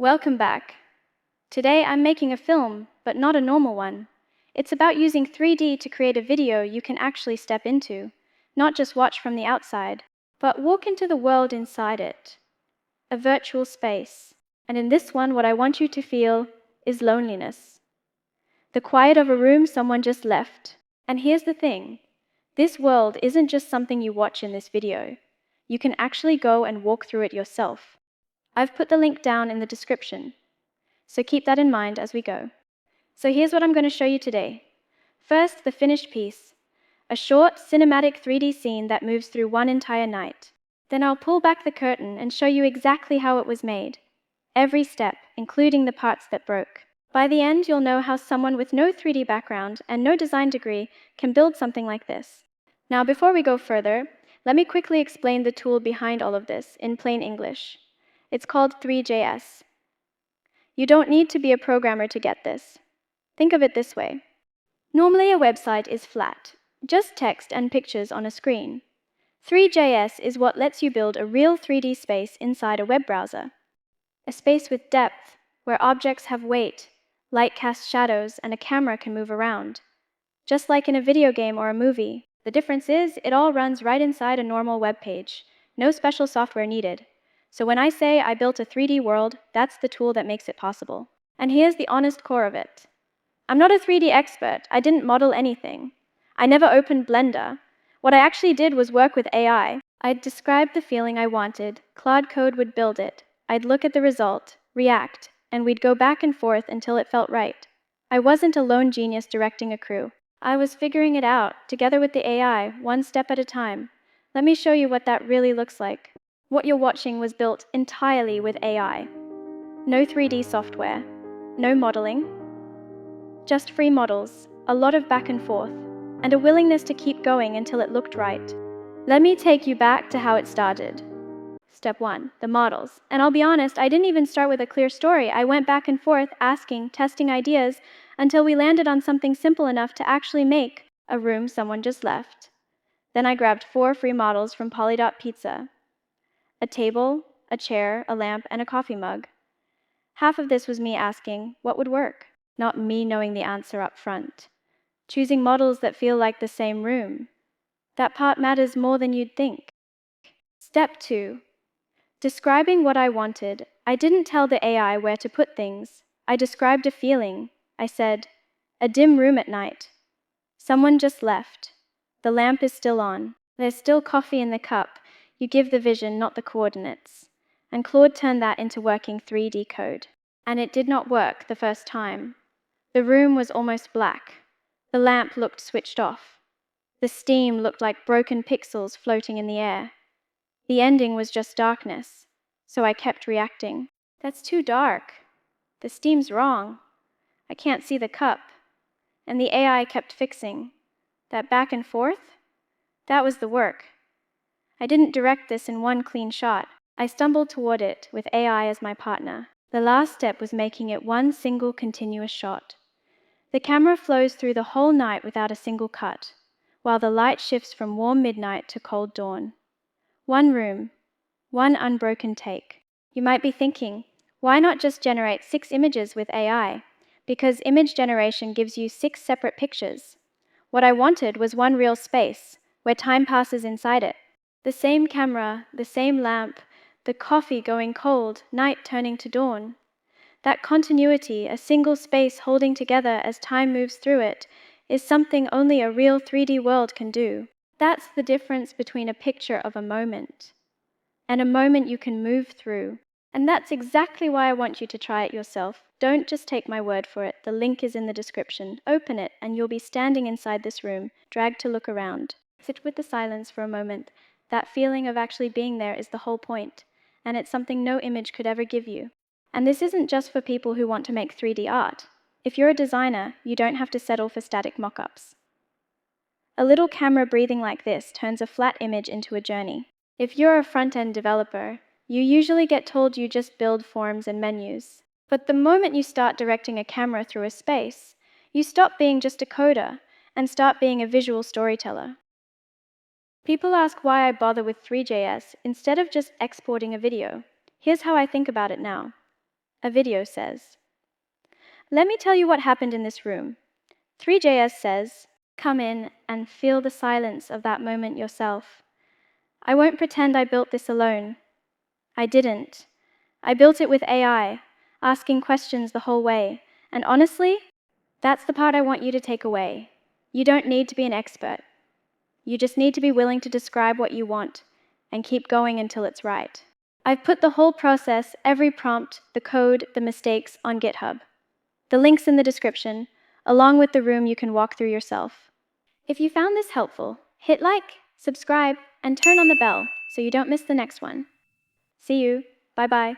Welcome back. Today I'm making a film, but not a normal one. It's about using 3D to create a video you can actually step into, not just watch from the outside, but walk into the world inside it. A virtual space. And in this one, what I want you to feel is loneliness. The quiet of a room someone just left. And here's the thing. This world isn't just something you watch in this video. You can actually go and walk through it yourself. I've put the link down in the description, so keep that in mind as we go. So here's what I'm going to show you today. First, the finished piece, a short, cinematic 3D scene that moves through one entire night. Then I'll pull back the curtain and show you exactly how it was made. Every step, including the parts that broke. By the end, you'll know how someone with no 3D background and no design degree can build something like this. Now, before we go further, let me quickly explain the tool behind all of this in plain English. It's called Three.js. You don't need to be a programmer to get this. Think of it this way. Normally a website is flat, just text and pictures on a screen. Three.js is what lets you build a real 3D space inside a web browser. A space with depth, where objects have weight, light casts shadows, and a camera can move around. Just like in a video game or a movie, the difference is it all runs right inside a normal web page. No special software needed. So when I say I built a 3D world, that's the tool that makes it possible. And here's the honest core of it. I'm not a 3D expert. I didn't model anything. I never opened Blender. What I actually did was work with AI. I'd describe the feeling I wanted, Claude Code would build it, I'd look at the result, react, and we'd go back and forth until it felt right. I wasn't a lone genius directing a crew. I was figuring it out, together with the AI, one step at a time. Let me show you what that really looks like. What you're watching was built entirely with AI. No 3D software, no modeling, just free models, a lot of back and forth, and a willingness to keep going until it looked right. Let me take you back to how it started. Step 1, the models. And I'll be honest, I didn't even start with a clear story. I went back and forth, asking, testing ideas, until we landed on something simple enough to actually make a room someone just left. Then I grabbed 4 free models from poly.pizza. A table, a chair, a lamp, and a coffee mug. Half of this was me asking, what would work? Not me knowing the answer up front. Choosing models that feel like the same room. That part matters more than you'd think. Step 2. Describing what I wanted. I didn't tell the AI where to put things. I described a feeling. I said, a dim room at night. Someone just left. The lamp is still on. There's still coffee in the cup. You give the vision, not the coordinates. And Claude turned that into working 3D code. And it did not work the first time. The room was almost black. The lamp looked switched off. The steam looked like broken pixels floating in the air. The ending was just darkness. So I kept reacting. That's too dark. The steam's wrong. I can't see the cup. And the AI kept fixing. That back and forth? That was the work. I didn't direct this in one clean shot. I stumbled toward it with AI as my partner. The last step was making it one single continuous shot. The camera flows through the whole night without a single cut, while the light shifts from warm midnight to cold dawn. One room, one unbroken take. You might be thinking, why not just generate 6 images with AI? Because image generation gives you 6 separate pictures. What I wanted was one real space, where time passes inside it. The same camera, the same lamp, the coffee going cold, night turning to dawn. That continuity, a single space holding together as time moves through it, is something only a real 3D world can do. That's the difference between a picture of a moment and a moment you can move through. And that's exactly why I want you to try it yourself. Don't just take my word for it. The link is in the description. Open it, and you'll be standing inside this room, dragged to look around. Sit with the silence for a moment. That feeling of actually being there is the whole point, and it's something no image could ever give you. And this isn't just for people who want to make 3D art. If you're a designer, you don't have to settle for static mock-ups. A little camera breathing like this turns a flat image into a journey. If you're a front-end developer, you usually get told you just build forms and menus. But the moment you start directing a camera through a space, you stop being just a coder and start being a visual storyteller. People ask why I bother with Three.js instead of just exporting a video. Here's how I think about it now. A video says, "Let me tell you what happened in this room." Three.js says, "Come in and feel the silence of that moment yourself." I won't pretend I built this alone. I didn't. I built it with AI, asking questions the whole way. And honestly, that's the part I want you to take away. You don't need to be an expert. You just need to be willing to describe what you want and keep going until it's right. I've put the whole process, every prompt, the code, the mistakes on GitHub. The link's in the description, along with the room you can walk through yourself. If you found this helpful, hit like, subscribe, and turn on the bell so you don't miss the next one. See you. Bye-bye.